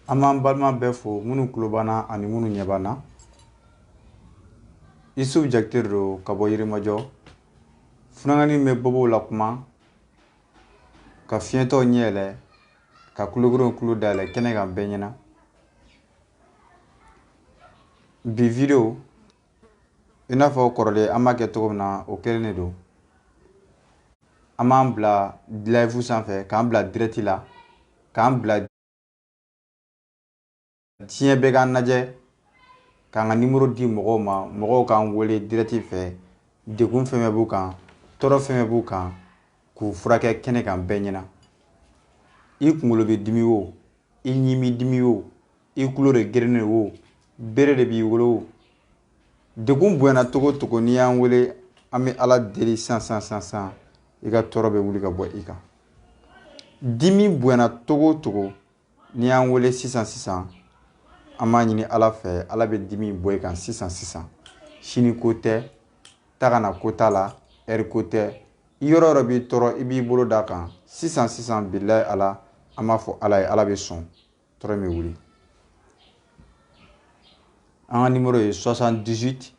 Aman balma befo munu klobana ani munu nyebana. Isuf jaktirro kabo Yirimajɔ. Funangani me bobo lakuma. Ka fiento nyele. Ka kuluguro kulu dale kene kan benyana. Bi video ina fɔ kɔrɔlen an b'a kɛ cogo min na o kelen de don. An b'an bila live sanfɛ k'an bila direct la k'an bila diɲɛ bɛɛ k'an lajɛ k'an ka numéro di mɔgɔw ma mɔgɔw k'an wele direct fɛ degun fɛn fɛn b'u kan tɔɔrɔ fɛn fɛn b'u kan k'u furakɛ kɛnɛ kan bɛɛ ɲɛna. I kunkolo bɛ dimi o i ɲi b'i dimi o i kulo de gerennen o bere de b'i wolo o degun bonyana togo togo n'i y'an wele an bɛ Ala deli san i ka tɔɔrɔ bɛ wuli ka bɔ i kan. Dimi bonyana togo togo n'i y'an wele sisan an b'a ɲini Ala fɛ Ala bɛ dimi bɔ i kan sisan sini ko tɛ tagana ko t'a la heure ko tɛ i yɔrɔ yɔrɔ b'i tɔɔrɔ i b'i bolo d'a kan sisan bilahi Ala an b'a fɔ Ala ye Ala bɛ sɔn tɔɔrɔ bɛ wuli. An ka numéro ye 78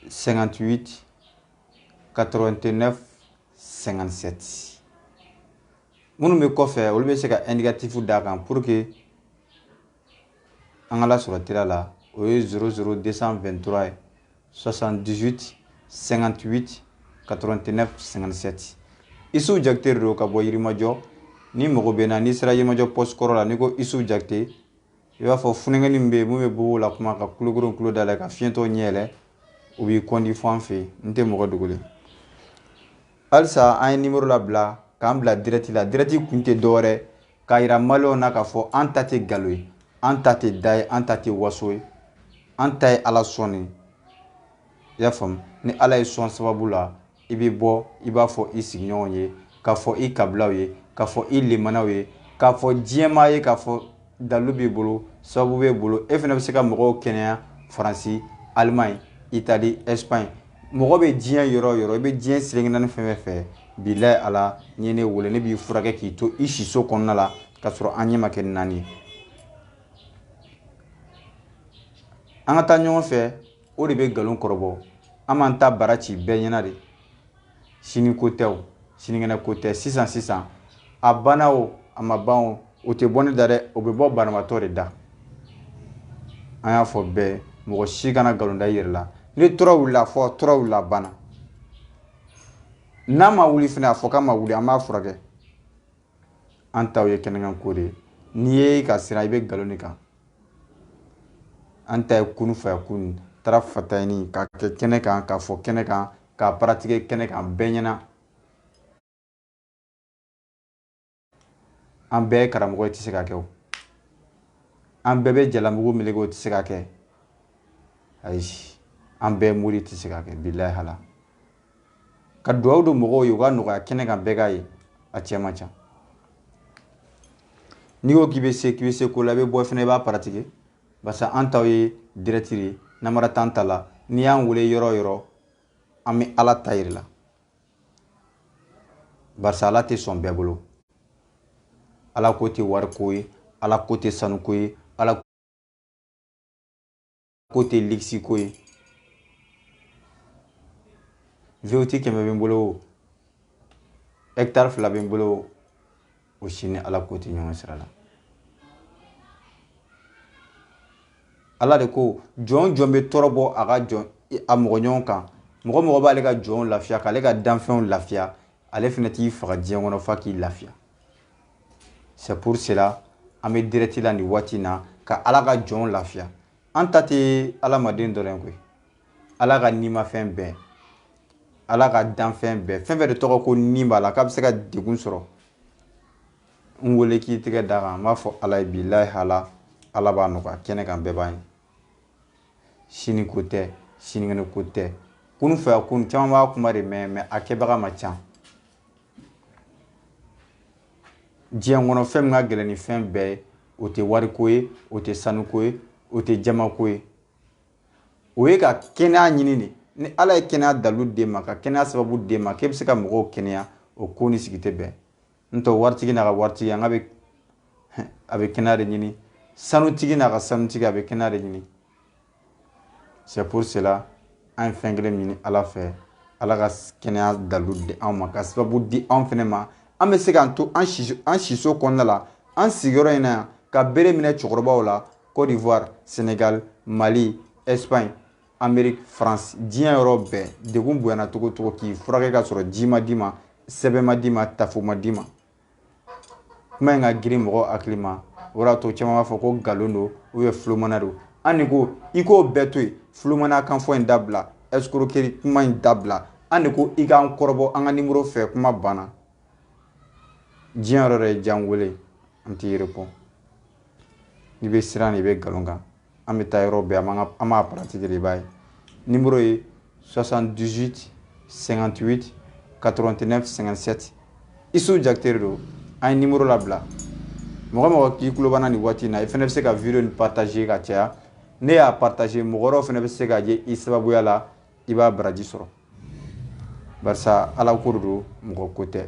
58 89 57. Minnu bɛ kɔfɛ olu bɛ se ka indicatif d'a kan pour que an ka lasɔrɔ teliya la o ye 00223 78 58 89 57. Isuf Jakite de don ka bɔ Yirimajɔ. Ni mɔgɔ bɛ n na n'i sera Yirimajɔ poste kɔrɔ la n'i ko Isuf Jakite i b'a fɔ funɛngɛni min bɛ yen mun bɛ bobo la kuma ka kulukoro kulo da la ka fiɲɛtɔ ɲɛɛlɛ o b'i kɔndi fɔ an fɛ yen n tɛ mɔgɔ dogolen. Halisa an ye numéro labila k'an bila direct la direct kun tɛ dɔwɛrɛ k'a yira maliyɛnw na k'a fɔ an ta tɛ nkalon ye an ta tɛ da ye an ta tɛ waso ye an ta ye Ala sɔnni i y'a faamu ni Ala ye sɔn sababu la i bɛ bɔ i b'a fɔ i sigiɲɔgɔnw ye k'a fɔ i kabilaw ye k'a fɔ i limanaw ye k'a fɔ diɲɛmaa ye k'a fɔ dalu b'i bolo sababu b'e bolo e fana bɛ se ka mɔgɔw kɛnɛya Faransi Allemagne Italie Espagne mɔgɔ bɛ diɲɛ yɔrɔ o yɔrɔ i bɛ diɲɛ selenge naani fɛn fɛn fɛ bilahi Ala n'i ye ne wele ne b'i furakɛ k'i to i siso kɔnɔna la k'a sɔrɔ an ɲɛ ma kɛ naani ye. An ka taa ɲɔgɔn fɛ o de bɛ nkalon kɔrɔbɔ an b'an ta bara ci bɛɛ ɲɛna de sini ko tɛ o sinikɛnɛ ko tɛ sisan a banna o a ma ban o o tɛ bɔ ne da dɛ o bɛ bɔ banabaatɔ de da. An y'a fɔ bɛɛ mɔgɔ si kana nkalon da i yɛrɛ la ni tɔɔrɔ wulila fɔ tɔɔrɔ wulila banna n'a ma wuli fana a fɔ k'a ma wuli an b'a furakɛ an taw ye kɛnɛkan ko de ye n'i ye ka siran i bɛ nkalon de kan an ta ye kunu fɛ kunu taara fatayini k'a kɛ kɛnɛ kan k'a fɔ kɛnɛ kan k'a pratiquer kɛnɛ kan bɛɛ ɲɛna an bɛɛ ye karamɔgɔ ye tɛ se ka kɛ o an bɛɛ bɛ jalamugu meleke o tɛ se ka kɛ ayi an bɛɛ mori tɛ se ka kɛ bilahi Ala ka dugawu don mɔgɔw ye u ka nɔgɔya kɛnɛ kan bɛɛ k'a ye a cɛ man ca n'i ko k'i bɛ se ko la i bɛ bɔ fana i b'a pratiquer parce que an taw ye direct de namara t'an ta la n'i y'an wele yɔrɔ o yɔrɔ an bɛ Ala ta yir'i la barisa Ala tɛ sɔn bɛɛ bolo Ala ko tɛ wari ko ye Ala ko tɛ sanu ko ye Ala ko tɛ luxe ko ye VOT 100 bɛ n bolo o hectare 2 bɛ n bolo o si ni Ala ko tɛ ɲɔgɔn sira la Ala de ko jɔn jɔn bɛ tɔɔrɔ bɔ a ka jɔn a mɔgɔ ɲɔgɔn kan mɔgɔ b'ale ka jɔnw lafiya k'ale ka danfɛnw lafiya ale fana t'i faga diɲɛ kɔnɔ f'a k'i lafiya c'est pour cela an bɛ direct la nin waati in na ka Ala ka jɔnw lafiya an ta tɛ Adamaden dɔrɔn koyi Ala ka nimafɛn bɛɛ Ala ka danfɛn bɛɛ fɛn fɛn de tɔgɔ ko ni b'a la k'a bɛ se ka degun sɔrɔ n wele k'i tɛgɛ d'a kan n b'a fɔ Ala ye bilahi Ala b'a nɔgɔya kɛnɛ kan bɛɛ b'a ye sini ko tɛ sinikɛnɛ ko tɛ kunu fɛ kunu caman b'a kuma de mɛn a kɛbaga ma ca diɲɛ kɔnɔ fɛn min ka gɛlɛn ni fɛn bɛɛ ye o tɛ wari ko ye o tɛ sanu ko ye o tɛ jama ko ye o ye ka kɛnɛya ɲini de ni Ala ye kɛnɛya dalu d'e ma ka kɛnɛya sababu d'e ma k'e bɛ se ka mɔgɔw kɛnɛya o ko ni sigi tɛ bɛn n tɔ waritigi n'a ka waritigi a bɛ kɛnɛya de ɲini sanutigi n'a ka sanutigi a bɛ kɛnɛya de ɲini. C'est pour cela an fɛn kelen ɲini Ala fɛ, Ala ka kɛnɛya dalu di an ma, ka sababu di an fɛnɛ ma. An bɛ se k'an to an siso kɔnɔna la, an sigiyɔrɔ in na yan, ka bere minɛ cɛkɔrɔbaw la, Côte d'Ivoire, Sénégal, Mali, Espagne, Amérique, France, diɲɛ yɔrɔ bɛɛ degun bonyana cogo cogo k'i furakɛ ka sɔrɔ ji ma d'i ma, sɛbɛn ma d'i ma, tafo ma d'i ma. Kuma in ka girin mɔgɔ hakili ma, o de y'a to caman b'a fɔ ko nkalon don ou fulomana don. An de ko i k'o bɛɛ to yen, fulomana kan fɔ in dabila, escroquerie kuma in dabila. An de ko i k'an kɔrɔbɔ an ka numéro fɛ, kuma banna. Diɲɛ yɔrɔ yɛrɛ ye diɲɛ wele, an t'i répond. N'i bɛ siran i bɛ nkalon kan. An bɛ taa yɔrɔ bɛɛ an b'a pratiquer de, i b'a ye. Numéro ye 78 58 89 57. Issou Diakité de don. An ye numéro labila. Mɔgɔ mɔgɔ k'i tulo b'an na nin waati in na, i fɛnɛ bɛ se ka vidéo nin partager ka caya. Ne y'a partager, mɔgɔ wɛrɛw fɛnɛ bɛ se ka ye i sababuya la, i b'a baraji sɔrɔ. Barisa Ala ko de don, mɔgɔ ko tɛ.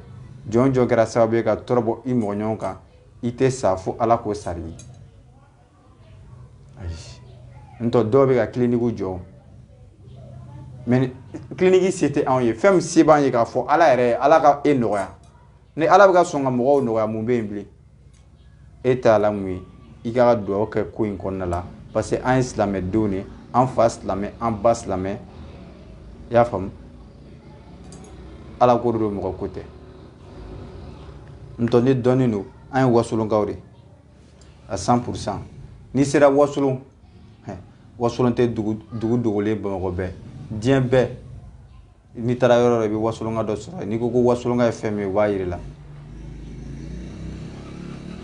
Jɔn jɔn kɛra sababu ye ka tɔɔrɔ bɔ i mɔgɔ ɲɔgɔn kan, i tɛ sa fo Ala k'o sari ye. Ayi. N'tɔ dɔw bɛ ka clinique jɔ. Mais clinique se tɛ anw ye. Fɛn min se b'an ye k'a fɔ Ala yɛrɛ, Ala ka e nɔgɔya. Ni Ala bɛ ka sɔn ka mɔgɔw nɔgɔya, mun bɛ yen bilen? E t'a la mun ye? I ka dugawu kɛ ko in kɔnɔna la. Parce que an ye silamɛdenw de, an fa silamɛ, an ba silamɛ. I y'a faamu? Ala ko de don, mɔgɔ ko tɛ. N'tɔ ni dɔɔnin don, an ye wasolonkaw de à 100%. N'i sera wasolon, wasolon tɛ dugu dogolen Bamakɔ bɛɛ. Diɲɛ bɛɛ, n'i taara yɔrɔ yɔrɔ i bɛ wasolonka dɔ sɔrɔ. N'i ko ko wasolonka ye fɛn min ye, u b'a yir'i la.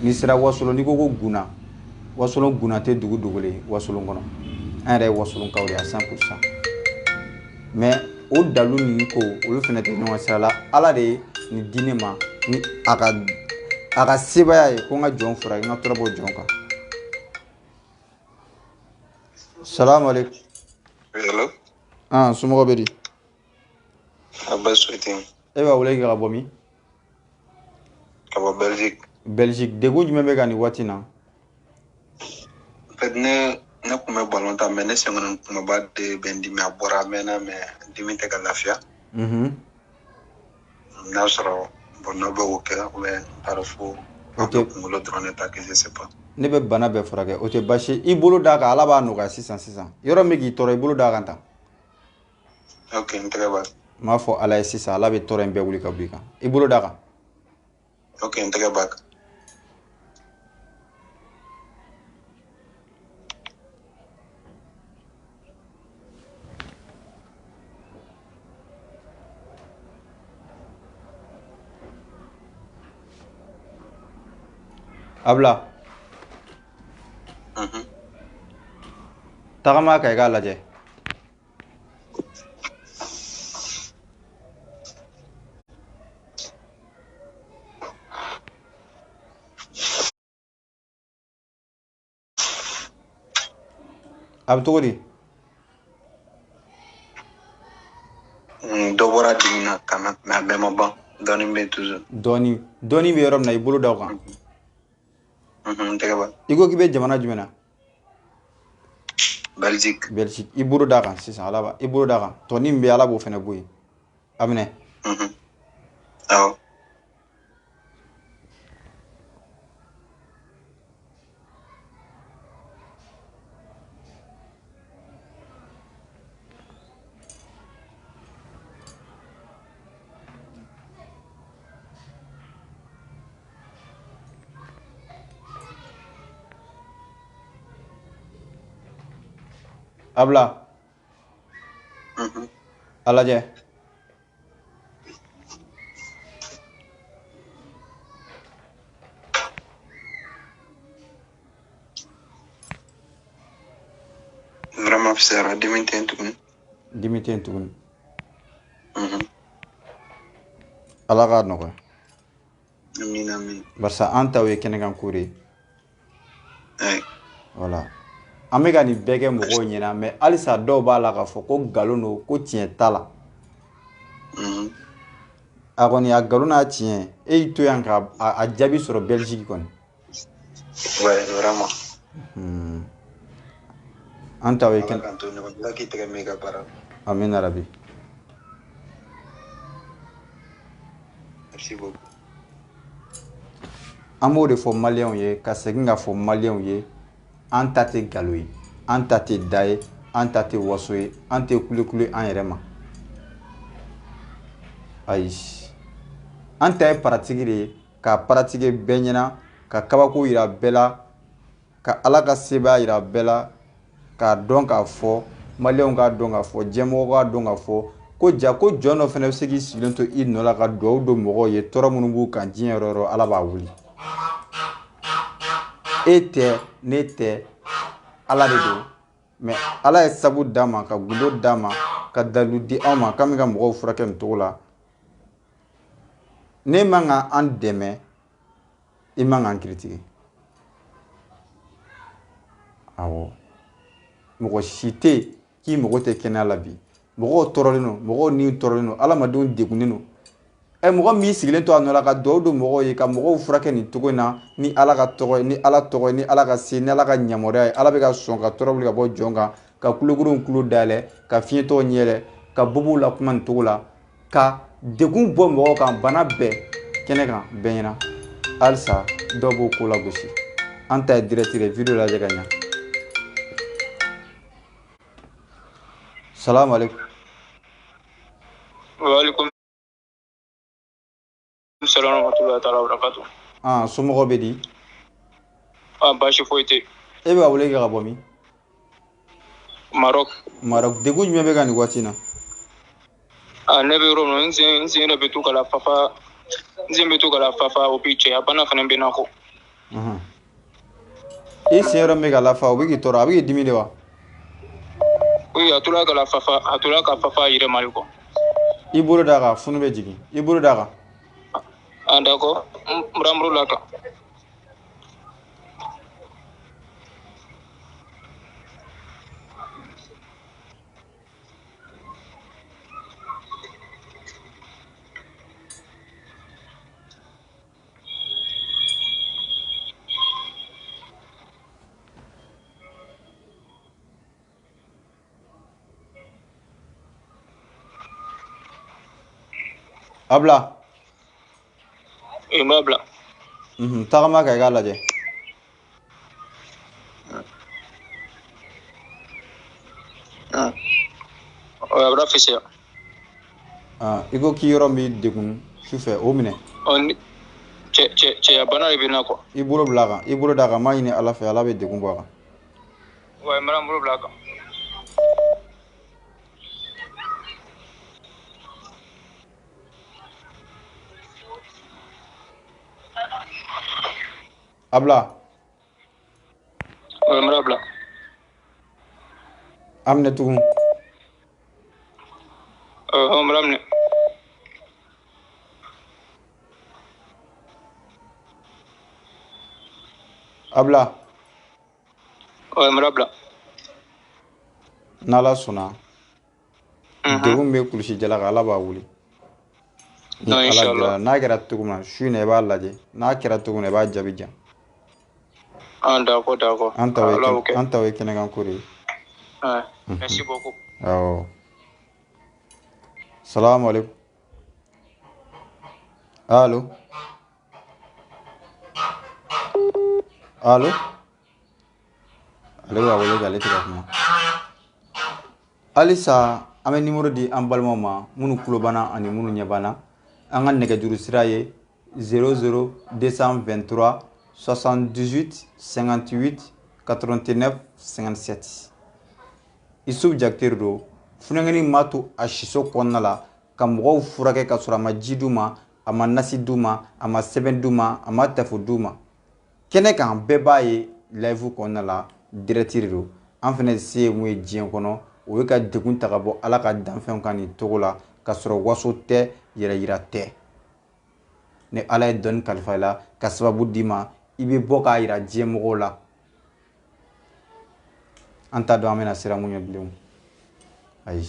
N'i sera wasolon, n'i ko ko guna, wasolon guna tɛ dugu dogolen wasolon kɔnɔ. An yɛrɛ ye wasolonkaw de à 100%. Mais o dalu ninnu ko olu fɛnɛ tɛ ɲɔgɔn sira la. Ala de ye nin di ne ma ni a ka sebaya ye ko n ka jɔn furakɛ, n ka tɔɔrɔ bɔ jɔn kan. Salamu alaikum. Hello. Somɔgɔw bɛ di? A bɛ so ten. E b'a wele ka bɔ min? Ka bɔ Belgique. Belgique. Degun jumɛn bɛ ka nin waati in na? En fait, ne kun bɛ ballon ta, mais ne sɛgɛnna kumaba de bɛ n dimi, a bɔra, a mɛnna, mais dimi tɛ ka lafiya. N'a sɔrɔ n'aw bɛ o kɛ ou bien n t'a dɔn fo aw bɛ kunkolo dɔrɔn de ta, que je sais pas. Ne bɛ bana bɛɛ furakɛ, o tɛ baasi ye. I bolo d'a kan, Ala b'a nɔgɔya sisan. Yɔrɔ min k'i tɔɔrɔ, i bolo d'a kan tan. Ok, n tɛgɛ b'a kan. N b'a fɔ Ala ye sisan, Ala bɛ tɔɔrɔ in bɛɛ wuli ka bɔ i kan. I bolo d'a kan. Ok, n tɛgɛ b'a kan. Abla. Tagama ka i k'a lajɛ. A bɛ cogo di? Dɔ bɔra dimi na quand même, mais a bɛɛ ma ban. Dɔɔnin bɛ yen toujours. Dɔɔnin bɛ yɔrɔ min na i bolo da o kan. N tɛgɛ b'a kan. I ko k'i bɛ jamana jumɛn na? Belgique. I bolo d'a kan sisan, Ala b'a i bolo d'a kan. Tɔni min bɛ Ala b'o fɛnɛ bɔ yen. A minɛ. Awɔ. Abla. A lajɛ. Vraiment fisayara, dimi tɛ yen tuguni. Dimi tɛ yen tuguni. Ala k'a nɔgɔya. Amin. Barisa an taw ye kɛnɛkan ko de ye. Voilà. An bɛ ka nin bɛɛ kɛ mɔgɔw ɲɛna, mais halisa dɔw b'a la k'a fɔ ko nkalon don, ko tiɲɛ t'a la. A kɔni a nkalon n'a tiɲɛ, e y'i to yan ka a jaabi sɔrɔ Belgique kɔni. Ouais, vraiment. an tawe Ala k'an to ɲɔgɔn la k'i tɛgɛ min ka baara la. amina rabi. Merci beaucoup. An b'o de fɔ maliyɛnw ye ka segin ka fɔ maliyɛnw ye an ta tɛ galo ye, an ta tɛ da ye, an ta tɛ waso ye, an tɛ kule an yɛrɛ ma. Ayi, an ta ye paratigi de ye ka paratigi bɛɛ ɲɛna, ka kabako yira bɛɛ la, ka ala ka sebaya yira bɛɛ la, k'a dɔn k'a fɔ maliyɛnw k'a dɔn k'a fɔ jɛmɔgɔ k'a dɔn k'a fɔ ko ja ko jɔn dɔ fana bɛ se k'i sigilen to i nɔ la ka dugawu don mɔgɔw ye tɔɔrɔ minnu b'u kan diɲɛ yɔrɔ yɔrɔ ala b'a wuli. E tɛ ne tɛ ala de don, mais ala ye sabu d'a ma ka gundo d'a ma ka dalilu di anw ma k'an bɛ ka mɔgɔw furakɛ nin cogo la. Ne man ka an dɛmɛ, i man ka an critiquer. Awɔ, mɔgɔ si tɛ yen k'i mago tɛ kɛnɛya la bi. Mɔgɔw tɔɔrɔlen don, mɔgɔw ni tɔɔrɔlen don, adamadenw degunnen don. Mɔgɔ min sigilen to a nɔ la ka dugawu don mɔgɔw ye ka mɔgɔw furakɛ nin cogo in na ni ala ka tɔgɔ ye, ni ala tɔgɔ ye, ni ala ka se, ni ala ka yamaruya ye, ala bɛ ka sɔn ka tɔɔrɔ wuli ka bɔ jɔn kan, ka kulokuruw kulo dayɛlɛ, ka fiɲɛtɔw ɲɛɛlɛ, ka bobow la kuma nin cogo la, ka degun bɔ mɔgɔw kan, bana bɛɛ kɛnɛ kan bɛɛ ɲɛna. Halisa dɔw b'o ko la gosi. An ta ye direct de, video lajɛ ka ɲa. Salamu alaikum. Wa alaikum salam wa rahmatullahi ta'ala wa barakatuh. Somɔgɔw bɛ di? Baasi foyi tɛ. E bɛ ka wele kɛ ka bɔ min? Maroc. Degun jumɛn bɛ ka nin waati in na? Ne bɛ yɔrɔ min na, n sen yɛrɛ bɛ to ka lafafa, o bɛ cɛya bana fana bɛ na kɔ. I sen yɔrɔ min bɛ ka lafa, o bɛ k'i tɔɔrɔ, a bɛ k'i dimi de wa? Oui, a tora ka lafafa, a yɛrɛ ma kɔ. I bolo d'a kan, funu bɛ jigin. I bolo d'a kan. D'accord, n bolo d'a kan. Abla. N b'a bila. Tagama ka i k'a lajɛ. A bɛra fisiya. I ko k'i yɔrɔ min degun sufɛ o minɛ. Cɛya bana de bɛ na kɔ. I bolo bila a kan, i bolo d'a kan, n b'a ɲini ala fɛ, ala bɛ degun bɔ a kan. Wa n bolo bila a kan. Abla. Wa n bila. Amine tugun. Amine. Abla. Wa n bila. N'ala sɔnna. Degun bɛ kulusi jala kan, ala b'a wuli. Ni ala jira, n'a kɛra cogo min na, su in na i b'a lajɛ, n'a kɛra cogo min na i b'a jaabi jan. D'accord. An taw ye kɛnɛkan ko de ye. Merci beaucoup. Awɔ. Salamu alaikum. Allo. Ale b'a wele k'ale tɛ ka kuma. Halisa an bɛ numéro di an balimaw ma minnu tulo banna ani minnu ɲɛ banna. An ka nɛgɛjuru sira ye 00 223 78 58 89 57. Isufu Jakite don. Funɛŋɛni m'a to a siso kɔnɔna la ka mɔgɔw furakɛ ka sɔrɔ a ma ji d'u ma, a ma nasi d'u ma, a ma sɛbɛn d'u ma, a ma tafo d'u ma. Kɛnɛ kan bɛɛ b'a ye live kɔnɔna la direct de don. An fɛnɛ se ye mun ye diɲɛ kɔnɔ o ye ka degun ta ka bɔ ala ka danfɛnw kan nin cogo la ka sɔrɔ waso tɛ, yɛrɛ yira tɛ. Ni ala ye dɔnni kalifa i la ka sababu d'i ma, i bɛ bɔ k'a yira diɲɛ mɔgɔw la. An t'a dɔn an bɛna siran mun ɲɛ bilen. Ayi.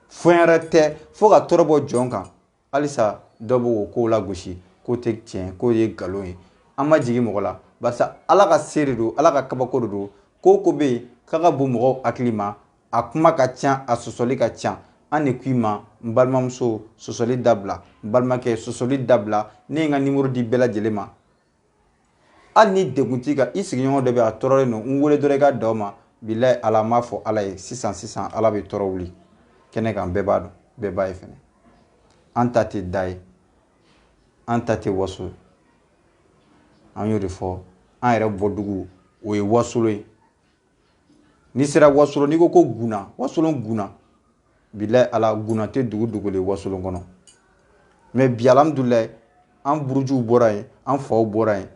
Fɛn yɛrɛ tɛ fo ka tɔɔrɔ bɔ jɔn kan. Halisa dɔw b'o kow la gosi k'o tɛ tiɲɛ, k'o ye nkalon ye. An ma jigin mɔgɔ la. basa ala ka seere do ala ka kabako de do ko ko be yen k'a ka bon mɔgɔw hakili ma a kuma ka ca a sɔsɔli ka ca an de k'i ma n balimamuso sɔsɔli dabila n balimakɛ sɔsɔli dabila ne ye n ka nimoro di bɛɛ lajɛlen ma hali ni degun t'i kan i sigiɲɔgɔn dɔ bɛ a tɔɔrɔlen don n wele dɔrɔn i ka da o ma bilayi ala m'a fɔ ala ye sisan ala bɛ tɔɔrɔ wuli kɛnɛ kan bɛɛ b'a dɔn bɛɛ b'a ye fɛnɛ an ta tɛ da ye an ta tɛ waso an y'o de fɔ an yɛrɛ bɔdugu o ye wasolo ye n'i sera wasolo n'i ko ko guna wasolo guna bilayi ala guna tɛ dugu dogolen wasolo kɔnɔ mais bi alhamdulilayi an burujuw bɔra yen an faw bɔra yen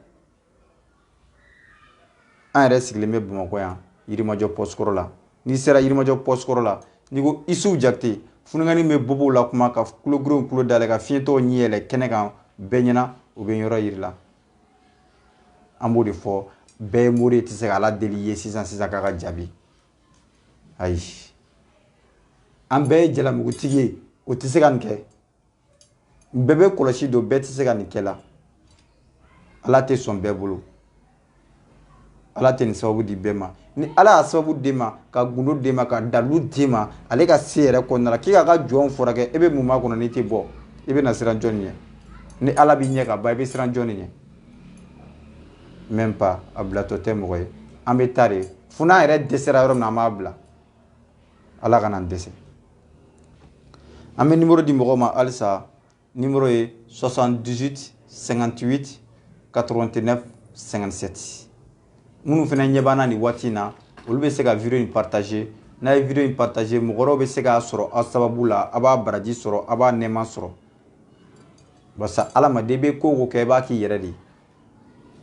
an yɛrɛ sigilen bɛ bamakɔ yan yirimajɔ pɔsikɔrɔ la n'i sera yirimajɔ pɔsikɔrɔ la n'i ko isuw jakite funukɛnin bɛ bobow la kuma ka kulokulo kulo dayɛlɛ ka fiɲɛtɔw ɲɛ yɛlɛ kɛnɛ kan bɛɛ ɲɛna u bɛ yɔrɔ yiri la an b'o de fɔ bɛɛ ye mori tɛ se k'ala deli ye sisan k'a ka jaabi ayi an bɛɛ ye jalamugutigi ye o tɛ se ka nin kɛ bɛɛ bɛ kɔlɔsi don bɛɛ tɛ se ka nin kɛ la ala tɛ sɔn bɛɛ bolo ala tɛ nin sababu di bɛɛ ma ni ala y'a sababu d'e ma ka gundo d'e ma ka dalu d'e ma ale ka se yɛrɛ kɔnɔna la k'i k'a ka jɔnw furakɛ e bɛ mun b'a kɔnɔ n'i tɛ bɔ i bɛ na siran jɔnni ɲɛ ni ala b'i ɲɛ ka ban i bɛ siran jɔnni ɲɛ même pas a bilatɔ tɛ mɔgɔ ye an bɛ taa de fo n'an yɛrɛ dɛsɛra yɔrɔ min na an b'a bila ala ka n'an dɛsɛ an bɛ numéro di mɔgɔw ma halisa numéro ye 78 58 89 57 minnu fana ɲɛ b'an na nin waati in na olu bɛ se ka video in partager n'a ye video in partager mɔgɔ wɛrɛw bɛ se k'a sɔrɔ aw sababu la a b'a baraji sɔrɔ a b'a nɛɛma sɔrɔ barisa adamaden i bɛ ko o ko kɛ i b'a k'i yɛrɛ de ye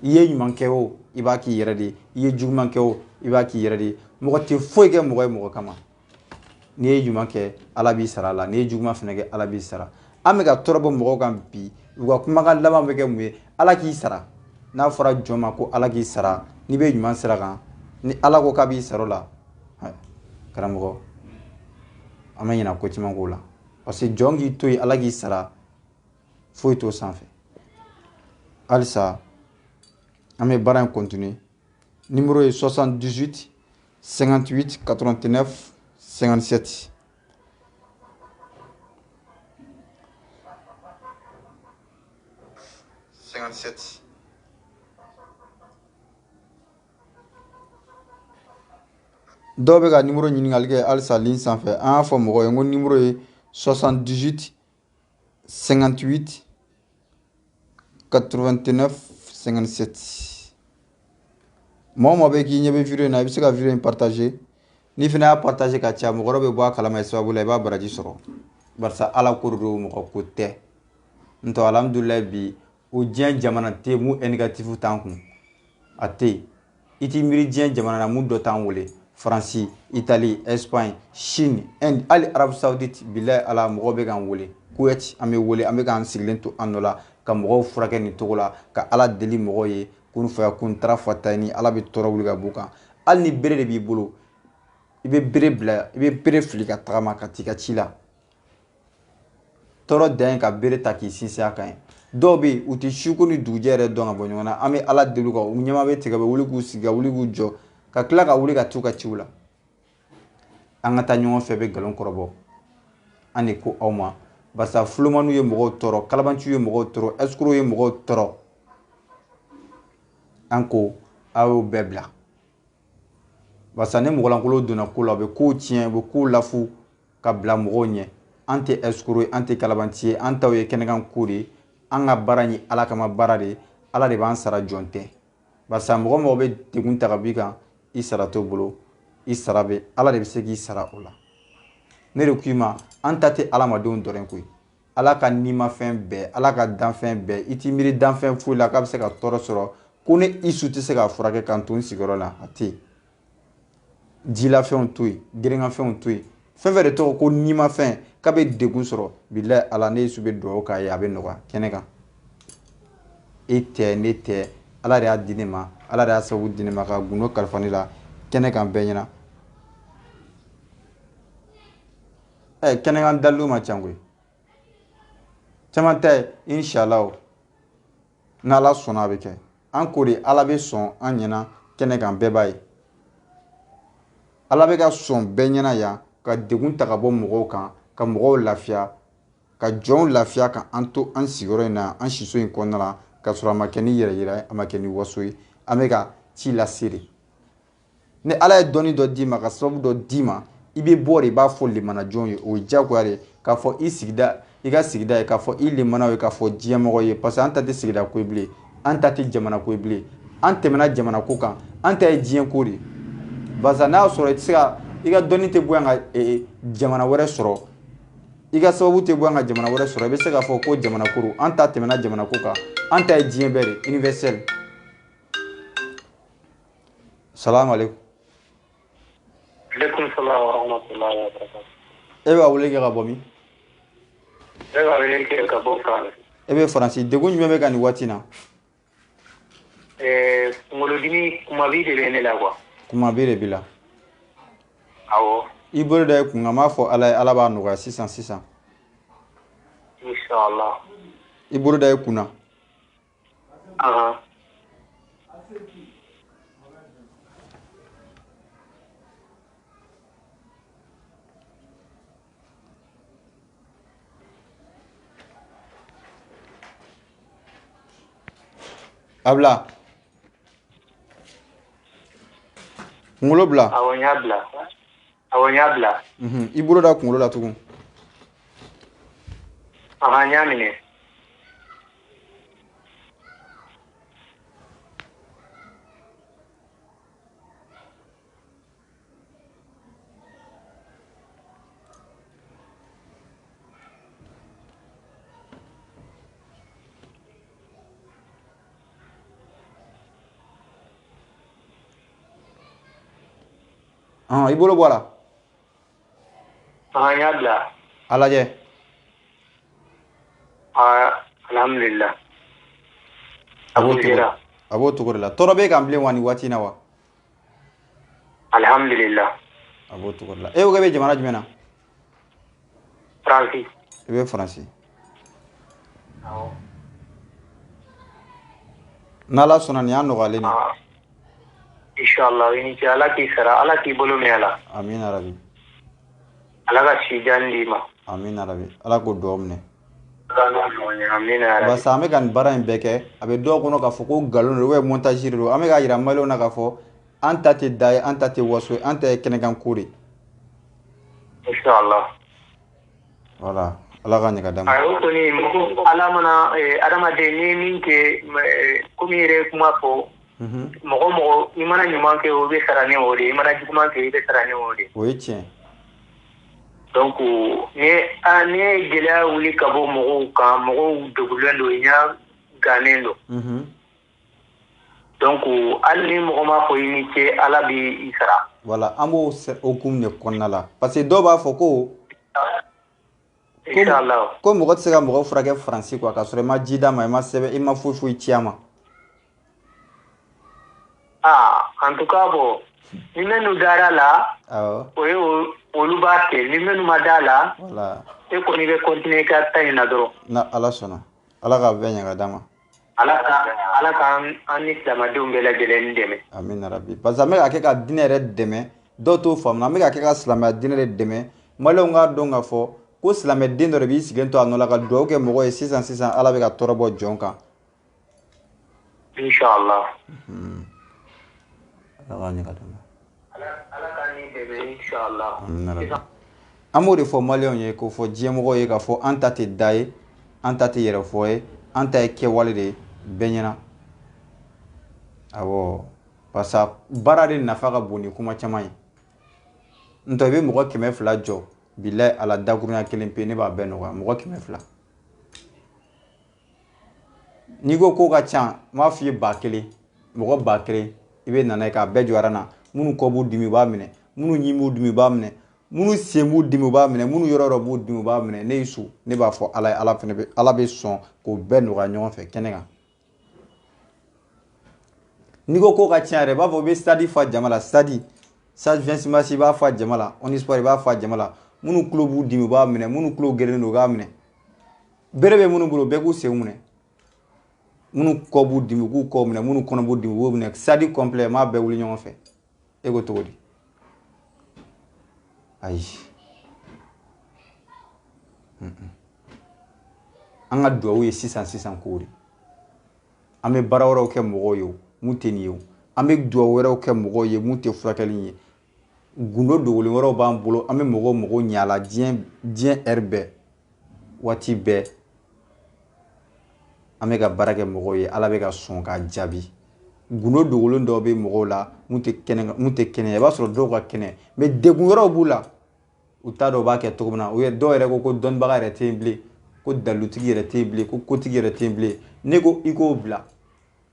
i ye ɲuman kɛ o i b'a k'i yɛrɛ de ye i ye juguman kɛ o i b'a k'i yɛrɛ de ye mɔgɔ tɛ foyi kɛ mɔgɔ ye mɔgɔ kama n'i ye ɲuman kɛ ala b'i sara a la n'i ye juguman fana kɛ ala b'i sara an bɛ ka tɔɔrɔ bɔ mɔgɔw kan bi u ka kumakan laban bɛ kɛ mun ye ala k'i sara n'a fɔra jɔn ma ko ala k'i sara n'i bɛ ɲuman sira kan ni ala ko k'a b'i sara o la karamɔgɔ an ma ɲinɛ ko caman k'o la parce que jɔn k'i to yen ala k'i sara foyi t'o sanfɛ halisa an bɛ baara in continuer numéro ye 78 58 89 57 57 dɔw bɛ ka numéro ɲininkali kɛ halisa ligne sanfɛ an y'a fɔ mɔgɔw ye n ko numéro ye 78 58 89 57 mɔgɔ o mɔgɔ bɛ k'i ɲɛ bɛ video in na i bɛ se ka video in partager n'i fana y'a partager ka ca mɔgɔ wɛrɛ bɛ bɔ a kalama sababu la i b'a baraji sɔrɔ barisa ala ko de don mɔgɔ ko tɛ n tɔ alhamdulilayi bi o diɲɛ jamana tɛ yen mun négatif t'an kun a tɛ yen i t'i miiri diɲɛ jamana na mun dɔ t'an wele Faransi, Italie, Espagne, Chine, Inde, hali Arabu Saoudite bilayi ala mɔgɔw bɛ k'an wele Kuwait an bɛ wele an bɛ k'an sigilen to an nɔ la ka mɔgɔw furakɛ nin cogo la ka ala deli mɔgɔw ye kun fɛ kun taara fata ni ala bɛ tɔɔrɔ wuli ka bɔ kan hali ni bere de b'i bolo i bɛ bere bila i bɛ bere fili ka tagama ka t'i ka ci la tɔɔrɔ dan ye ka bere ta k'i sinsin a kan ye dɔw bɛ yen u tɛ suko ni dugujɛ yɛrɛ dɔn ka bɔ ɲɔgɔn na an bɛ ala deli kan u ɲɛma bɛ tigɛ bɛ wuli k'u sigi ka wuli k'u jɔ ka tila ka wuli ka t'u ka ciw la an ka taa ɲɔgɔn fɛ bɛ nkalon kɔrɔbɔ an de ko aw ma barisa fulomaniw ye mɔgɔw tɔɔrɔ kalabanciw ye mɔgɔw tɔɔrɔ escrocs ye mɔgɔw tɔɔrɔ an ko aw y'o bɛɛ bila barisa ni mɔgɔlankolon donna ko la u bɛ kow tiɲɛ u bɛ kow lafu ka bila mɔgɔw ɲɛ an tɛ escroc ye an tɛ kalabanci ye an taw ye kɛnɛkan ko de ye an ka baara in ye ala kama baara de ye ala de b'an sara jɔn tɛ barisa mɔgɔ mɔgɔ bɛ degun ta ka b'i kan i sara t'o bolo i sara bɛ ala de bɛ se k'i sara o la ne de k'i ma an ta tɛ adamadenw dɔrɔn koyi ala ka nimafɛn bɛɛ ala ka danfɛn bɛɛ i t'i miiri danfɛn foyi la k'a bɛ se ka tɔɔrɔ sɔrɔ ko ne isu tɛ se k'a furakɛ k'an to n sigiyɔrɔ la a tɛ yen jilafɛnw to yen gerinkanfɛnw to yen fɛn fɛn de tɔgɔ ko nimafɛn k'a bɛ degun sɔrɔ bilayi ala ne isu bɛ dugawu k'a ye a bɛ nɔgɔya kɛnɛ kan e tɛ ne tɛ ala de y'a di ne ma ala de y'a sababu di ne ma ka gundo kalifa ne la kɛnɛ kan bɛɛ ɲɛna kɛnɛ kan dalilu ma ca koyi caman ta ye inshallah n'ala sɔnna a bɛ kɛ an ko de ala bɛ sɔn an ɲɛna kɛnɛ kan bɛɛ b'a ye ala bɛ ka sɔn bɛɛ ɲɛna yan ka degun ta ka bɔ mɔgɔw kan ka mɔgɔw lafiya ka jɔnw lafiya ka an to an sigiyɔrɔ in na an siso in kɔnɔna la ka sɔrɔ a ma kɛ ni yɛrɛ yira a ma kɛ ni waso ye an bɛ ka ci lase de ni ala ye dɔnni dɔ d'i ma ka sababu dɔ d'i ma i bɛ bɔ de i b'a fɔ limanajɔnw ye o ye diyagoya de k'a fɔ i ka sigida ye k'a fɔ i limanaw ye k'a fɔ diɲɛmɔgɔ ye parce que an ta tɛ sigida ko ye bilen an ta tɛ jamana ko ye bilen an tɛmɛna jamana ko kan an ta ye diɲɛ ko de barisa n'a y'a sɔrɔ i tɛ se ka i ka dɔnni tɛ bɔ yan ka jamana wɛrɛ sɔrɔ i ka sababu tɛ bɔ yan ka jamana wɛrɛ sɔrɔ i bɛ se k'a fɔ ko jamana ko don an ta tɛmɛna jamana ko kan an ta ye diɲɛ bɛɛ de universel salamu aleykum. Aleykum salam wa rahmatullahi wa barakatuh. E b'a wele kɛ ka bɔ min? E b'a wele kɛ ka bɔ France. E bɛ Faransi degun jumɛn bɛ ka nin waati in na? Kunkolodimi kumabi de bɛ ne la quoi. Kumabi de b'i la. Awɔ. I bolo da i kun nka n b'a fɔ ala ye ala b'a nɔgɔya sisan. Inshallah. I bolo da i kun na. Abla. Kunkolo bila. Awɔ n y'a bila. I bolo da kunkolo la tugun. N y'a minɛ. I bolo bɔ a la. N y'a bila. A lajɛ. Alhamdulillah. A b'o cogo de la. Tɔɔrɔ bɛ kan bilen wa nin waati in na wa? Alhamdulillah. A b'o cogo de la. E ko k'e bɛ jamana jumɛn na? Faransi. I bɛ Faransi. Awɔ. N'Ala sɔnna nin y'a nɔgɔyalen de. Inshallah i ni ce ala k'i sara ala k'i bolo mɛn a la. Amina rabi. Ala ka si jan d'i ma. Amina rabi. Ala k'o dugawu minɛ. Amina rabi. Barisa an bɛ ka nin baara in bɛɛ kɛ a bɛ dɔw kɔnɔ k'a fɔ ko nkalon don montage de don an bɛ k'a yira maliyɛnw na k'a fɔ an ta tɛ da ye an ta tɛ waso ye an ta ye kɛnɛkan ko de. Inshallah. Voilà. Ala ka ɲɛ ka d'an ma. O kɔni ala mana adamaden ni min kɛ komi yɛrɛ kuma fɔ. Mɔgɔ i mana ɲuman kɛ o bɛ sara ni o de i mana juguman kɛ i bɛ sara ni o de. O ye tiɲɛ. Donc ni ye gɛlɛya wuli ka bɔ mɔgɔw kan mɔgɔw degulen don i ɲa gannen don. Donc hali ni mɔgɔ m'a fɔ i ni ce ala b'i sara. Voilà an b'o hukumu de kɔnɔna la parce que dɔw b'a fɔ ko ko mɔgɔ tɛ se ka mɔgɔ furakɛ Faransi quoi k'a sɔrɔ i ma ji d'a ma i ma sɛbɛn i ma foyi ci a ma. En tout cas bon ni minnu dara la o ye olu b'a kɛ ni minnu ma da la e kɔni bɛ continuer ka ta in na dɔrɔn. Na ala sɔnna ala ka bɛɛ ɲɛ ka d'an ma. ala ka an ni silamɛdenw bɛɛ lajɛlen dɛmɛ. Amina rabi parce que an bɛ ka kɛ ka diinɛ yɛrɛ dɛmɛ dɔw t'o faamu an bɛ ka kɛ ka silamɛya diinɛ de dɛmɛ maliyɛnw k'a dɔn k'a fɔ ko silamɛden dɔ de b'i sigilen to a nɔ la ka dugawu kɛ mɔgɔ ye sisan ala bɛ ka tɔɔrɔ bɔ jɔn kan. Inshallah. Ala ka ɲɛ ka d'an ma. Ala ka ni dɛmɛ inshallah. Amina rabi. An b'o de fɔ maliyɛnw ye k'o fɔ diɲɛmɔgɔw ye k'a fɔ an ta tɛ da ye an ta tɛ yɛrɛfɔ ye an ta ye kɛwale de ye bɛɛ ɲɛna. Awɔ parce que baara de nafa ka bon ni kuma caman ye. N'o tɛ i bɛ mɔgɔ 200 jɔ bilahi ala dakurunya kelen pe ne b'a bɛɛ nɔgɔya mɔgɔ 200. N'i ko ko ka ca n b'a f'i ye 1000 mɔgɔ 1000 i bɛ nana ye k'a bɛɛ jɔ na minnu kɔ b'u dimi u b'a minɛ minnu ɲi b'u dimi u b'a minɛ minnu sen b'u dimi u b'a minɛ minnu yɔrɔ b'u dimi u b'a minɛ ne y'i su ne b'a fɔ ala ye ala bɛ sɔn k'o bɛɛ nɔgɔya ɲɔgɔn fɛ kɛnɛ kan. N'i ko ka ca yɛrɛ i b'a fɔ i bɛ stade fa jama la stade 20 mars i b'a fa jama la on espoir i b'a fa jama la minnu tulo b'u dimi u b'a minɛ minnu tulo gɛrɛlen don u b'a minɛ bere bɛ minnu bolo bɛɛ k'u senw minɛ minnu kɔ b'u dimi k'u kɔ minɛ minnu kɔnɔ b'u dimi u b'u minɛ sadi complet m'a bɛɛ wuli ɲɔgɔn fɛ e ko cogo di ayi an ka duwawu ye sisan kow de an bɛ baara wɛrɛw kɛ mɔgɔw ye mun tɛ nin ye an bɛ duwawu wɛrɛw kɛ mɔgɔw ye mun tɛ furakɛli ye gundo dogolen wɛrɛw b'an bolo an bɛ mɔgɔw ɲala diɲɛ heure bɛɛ waati bɛɛ an bɛ ka baara kɛ mɔgɔw ye ala bɛ ka sɔn k'a jaabi gundo dogolen dɔw bɛ mɔgɔw la mun tɛ kɛnɛ i b'a sɔrɔ dɔw ka kɛnɛ mais degun wɛrɛw b'u la u t'a dɔn u b'a kɛ cogo min na dɔw yɛrɛ ko dɔnnibaga yɛrɛ tɛ yen bilen ko dalutigi yɛrɛ tɛ yen bilen ko kotigi yɛrɛ tɛ yen bilen ne ko i k'o bila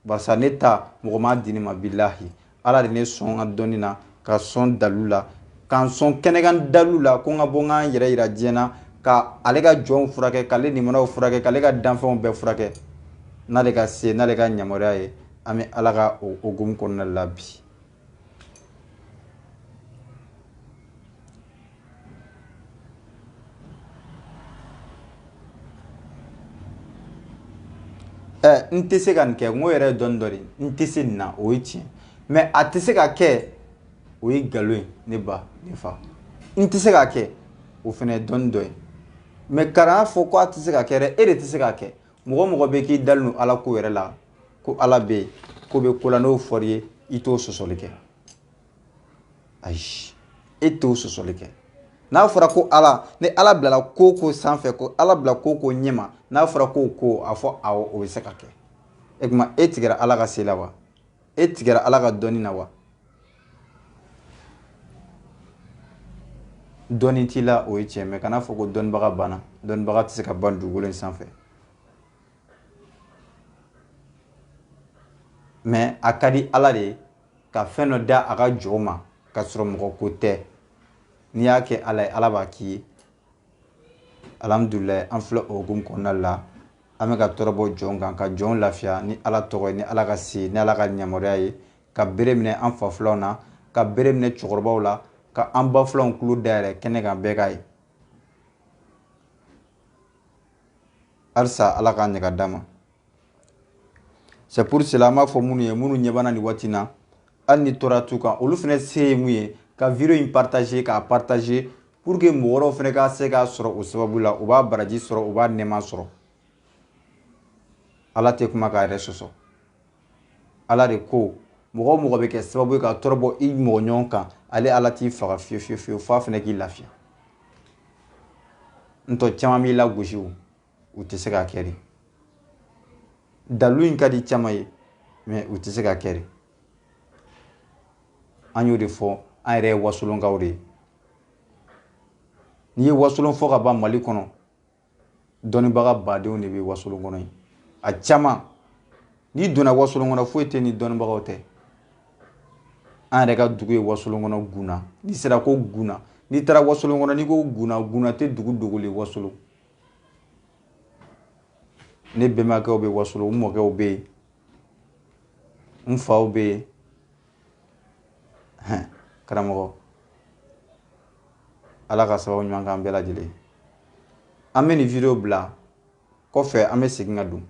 barisa ne ta mɔgɔ m'a di ne ma bilahi ala de ne sɔn ka dɔnni na ka sɔn dalu la k'an sɔn kɛnɛkan dalu la ko n ka bɔ n k'an yɛrɛ yira diɲɛ na ka ale ka jɔnw furakɛ k'ale nimanaw furakɛ k'ale ka danfɛnw bɛɛ furakɛ n'ale ka se n'ale ka yamaruya ye an bɛ ala ka o hokumu kɔnɔna la bi n tɛ se ka nin kɛ n ko yɛrɛ ye dɔɔni dɔ de n tɛ se nin na o ye tiɲɛ mais a tɛ se ka kɛ o ye nkalon ye ne ba ne fa n tɛ se ka kɛ o fana ye dɔɔni dɔ ye mais kana fɔ ko a tɛ se ka kɛ dɛ e de tɛ se ka kɛ mɔgɔ bɛ k'i dalen don ala ko yɛrɛ la ko ala bɛ yen ko bɛ ko la n'o fɔr'i ye i t'o sɔsɔli kɛ ayi e t'o sɔsɔli kɛ n'a fɔra ko ala ni ala bilala ko sanfɛ ko ala bila ko ɲɛma n'a fɔra ko a fɔ awɔ o bɛ se ka kɛ e kuma e tigɛra ala ka se la wa e tigɛra ala ka dɔnni na wa dɔnni t'i la o ye tiɲɛ mais kana fɔ ko dɔnnibaga banna dɔnnibaga tɛ se ka ban dugukolo in sanfɛ mais a ka di ala de ye ka fɛn dɔ da a ka jɔn ma ka sɔrɔ mɔgɔ ko tɛ n'i y'a kɛ ala ye ala b'a k'i ye alhamdulilayi an filɛ o hokumu kɔnɔna la an bɛ ka tɔrɔbɔ jɔn kan ka jɔn lafiya ni ala tɔgɔ ye ni ala ka se ni ala ka yamaruya ye ka bere minɛ an fa filaw na ka bere minɛ cɛkɔrɔbaw la ka an ba filaw tulo dayɛlɛ kɛnɛ kan bɛɛ k'a ye halisa ala k'a ɲɛ d'an ma c'est pour cela an b'a fɔ minnu ye minnu ɲɛ b'an na nin waati in na hali ni tɔɔrɔya t'u kan olu fana se ye mun ye ka video in partager k'a partager pour que mɔgɔ wɛrɛw fana ka se k'a sɔrɔ o sababu la u b'a baraji sɔrɔ u b'a nɛɛma sɔrɔ ala tɛ kuma k'a yɛrɛ sɔsɔ ala de ko mɔgɔ o mɔgɔ bɛ kɛ sababu ye ka tɔɔrɔ i mɔgɔ ɲɔgɔn kan ale ala t'i faga fiyewu fiyewu fiyewu f'a fana k'i lafiya ntɔ caman b'i lagosi u tɛ se k'a kɛ de dalu in ka di caman ye mais u tɛ se k'a kɛ de an y'o de fɔ an yɛrɛ ye wasolonkaw de ye n'i ye wasolon fɔ ka ban mali kɔnɔ dɔnnibaga badenw de bɛ wasolon kɔnɔ yen a caman n'i donna wasolon kɔnɔ foyi tɛ ni dɔnnibagaw tɛ an yɛrɛ ka dugu ye wasolon kɔnɔ guna n'i sera ko guna n'i taara wasolon kɔnɔ n'i ko guna tɛ dugu dogolen wasolon ne bɛnbakɛw bɛ wasolon n mɔkɛw bɛ yen n faw bɛ yen karamɔgɔ ala ka sababu ɲuman k'an bɛɛ lajɛlen an bɛ nin video bila kɔfɛ an bɛ segin ka don